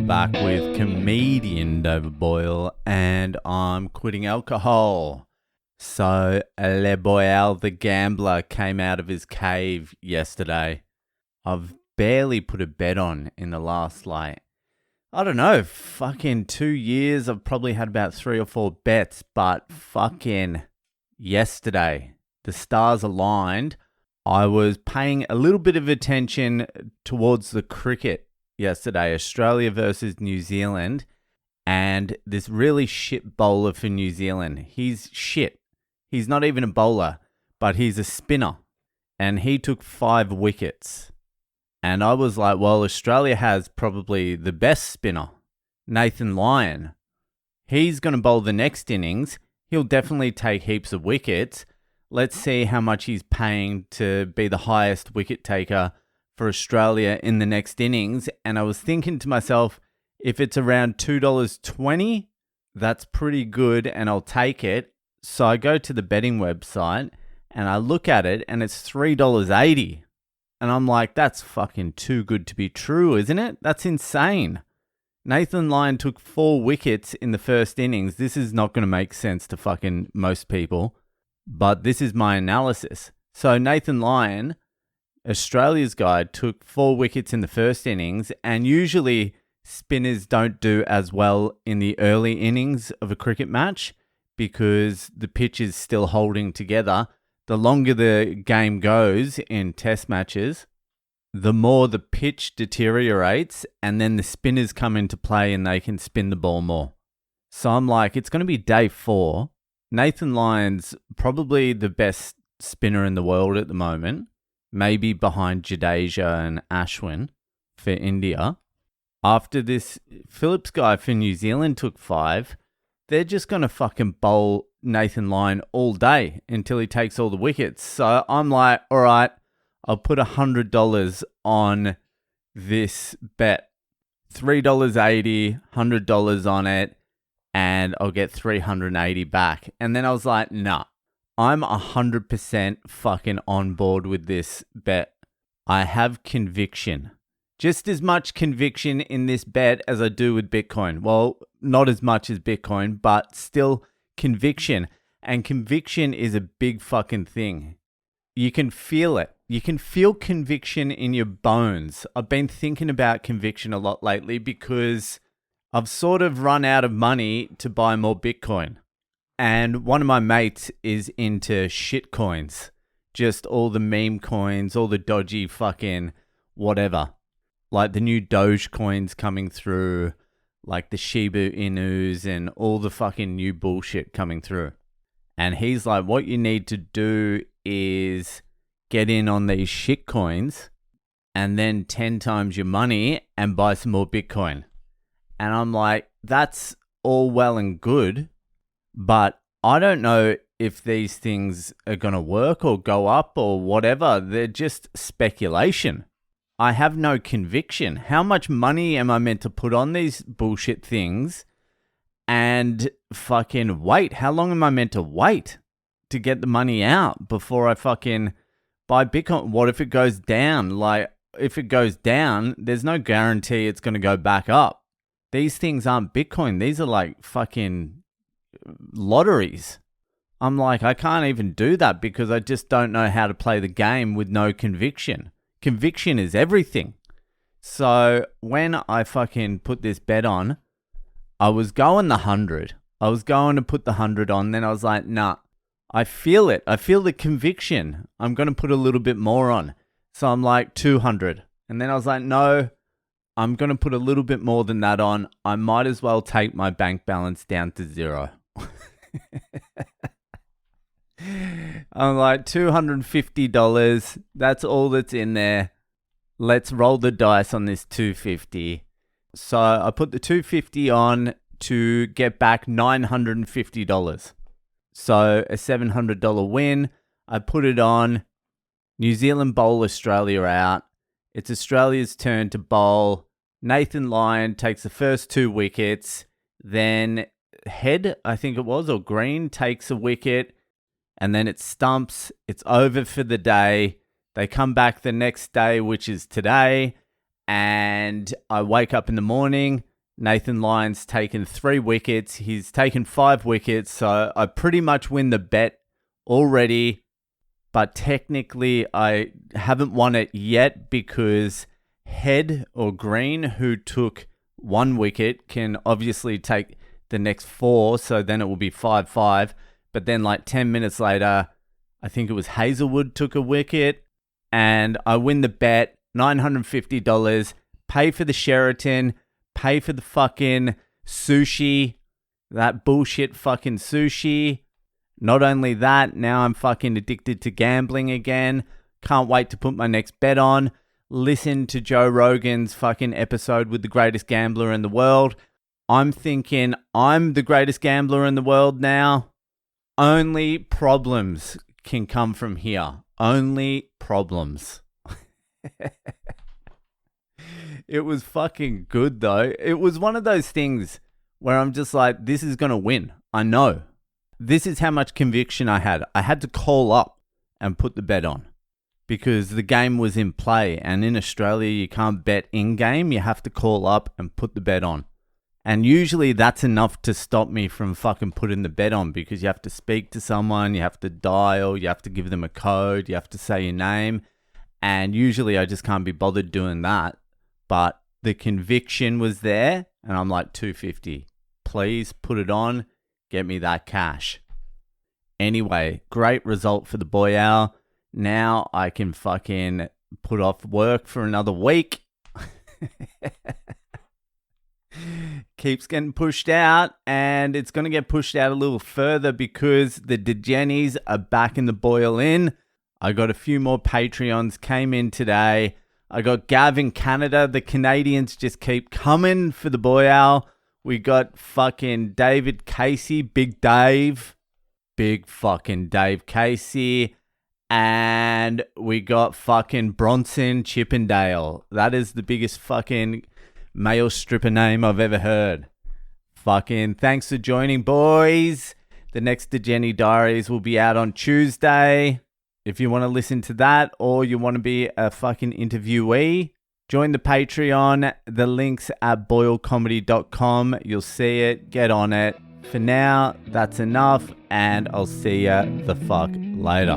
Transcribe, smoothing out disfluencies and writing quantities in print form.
back with comedian David Boyle, and I'm quitting alcohol. So, Boyle the gambler came out of his cave yesterday. I've barely put a bet on in the last, I don't know, fucking 2 years. I've probably had about 3 or 4 bets, but fucking yesterday, the stars aligned. I was paying a little bit of attention towards the cricket yesterday, Australia versus New Zealand, and this really shit bowler for New Zealand. He's shit. He's not even a bowler, but he's a spinner, and he took 5 wickets. And I was like, well, Australia has probably the best spinner, Nathan Lyon. He's going to bowl the next innings. He'll definitely take heaps of wickets. Let's see how much he's paying to be the highest wicket taker for Australia in the next innings. And I was thinking to myself, if it's around $2.20, that's pretty good and I'll take it. So I go to the betting website and I look at it and it's $3.80. And I'm like, that's fucking too good to be true, isn't it? That's insane. Nathan Lyon took 4 wickets in the first innings. This is not going to make sense to fucking most people, but this is my analysis. So Nathan Lyon, Australia's guy, took 4 wickets in the first innings, and usually spinners don't do as well in the early innings of a cricket match because the pitch is still holding together. The longer the game goes in test matches, the more the pitch deteriorates, and then the spinners come into play and they can spin the ball more. So I'm like, it's going to be day 4. Nathan Lyon's probably the best spinner in the world at the moment, maybe behind Jadeja and Ashwin for India. After this Phillips guy for New Zealand took 5, they're just going to fucking bowl Nathan Lyon all day until he takes all the wickets. So I'm like, all right, I'll put $100 on this bet. $3.80, $100 on it, and I'll get $380 back. And then I was like, nah, I'm 100% fucking on board with this bet. I have conviction. Just as much conviction in this bet as I do with Bitcoin. Well, not as much as Bitcoin, but still conviction. And conviction is a big fucking thing. You can feel it. You can feel conviction in your bones. I've been thinking about conviction a lot lately because I've sort of run out of money to buy more Bitcoin. And one of my mates is into shit coins. Just all the meme coins, all the dodgy fucking whatever. Like the new Doge coins coming through, like the Shiba Inus and all the fucking new bullshit coming through. And he's like, what you need to do is get in on these shit coins and then 10 times your money and buy some more Bitcoin. And I'm like, that's all well and good, but I don't know if these things are going to work or go up or whatever. They're just speculation. I have no conviction. How much money am I meant to put on these bullshit things and fucking wait? How long am I meant to wait to get the money out before I fucking buy Bitcoin? What if it goes down? Like, if it goes down, there's no guarantee it's going to go back up. These things aren't Bitcoin. These are like fucking lotteries. I'm like, I can't even do that because I just don't know how to play the game with no conviction. Conviction is everything. So when I fucking put this bet on, I was going the 100. I was going to put the 100 on. Then I was like, nah, I feel it. I feel the conviction. I'm going to put a little bit more on. So I'm like 200. And then I was like, no, I'm going to put a little bit more than that on. I might as well take my bank balance down to 0. I'm like, $250. That's all that's in there. Let's roll the dice on this $250. So I put the $250 on to get back $950. So a $700 win. I put it on. New Zealand bowl Australia out. It's Australia's turn to bowl. Nathan Lyon takes the first 2 wickets. Then Head, I think it was, or Green takes a wicket. And then it stumps. It's over for the day. They come back the next day, which is today. And I wake up in the morning. Nathan Lyon's taken 3 wickets. He's taken 5 wickets. So I pretty much win the bet already. But technically, I haven't won it yet because Head or Green, who took 1 wicket, can obviously take the next 4. So then it will be 5-5. But then like 10 minutes later, I think it was Hazelwood took a wicket. And I win the bet, $950, pay for the Sheraton, pay for the fucking sushi, that bullshit fucking sushi. Not only that, now I'm fucking addicted to gambling again. Can't wait to put my next bet on. Listen to Joe Rogan's fucking episode with the greatest gambler in the world. I'm thinking I'm the greatest gambler in the world now. Only problems can come from here. Only problems. It was fucking good though. It was one of those things where I'm just like, this is going to win. I know. This is how much conviction I had. I had to call up and put the bet on because the game was in play. And in Australia, you can't bet in-game. You have to call up and put the bet on. And usually that's enough to stop me from fucking putting the bet on because you have to speak to someone, you have to dial, you have to give them a code, you have to say your name. And usually I just can't be bothered doing that. But the conviction was there and I'm like, $250. Please put it on. Get me that cash. Anyway, great result for the Boyle. Now I can fucking put off work for another week. Keeps getting pushed out, and it's going to get pushed out a little further because the Degennies are back in the Boyle Inn. I got a few more Patreons came in today. I got Gav in Canada. The Canadians just keep coming for the Boyle. We got fucking David Casey, Big Dave. Big fucking Dave Casey. And we got fucking Bronson Chippendale. That is the biggest fucking male stripper name I've ever heard. Fucking thanks for joining, boys. The next Degenny Diaries will be out on Tuesday. If you want to listen to that or you want to be a fucking interviewee, join the Patreon. The link's at boylecomedy.com. You'll see it. Get on it. For now, that's enough, and I'll see ya the fuck later.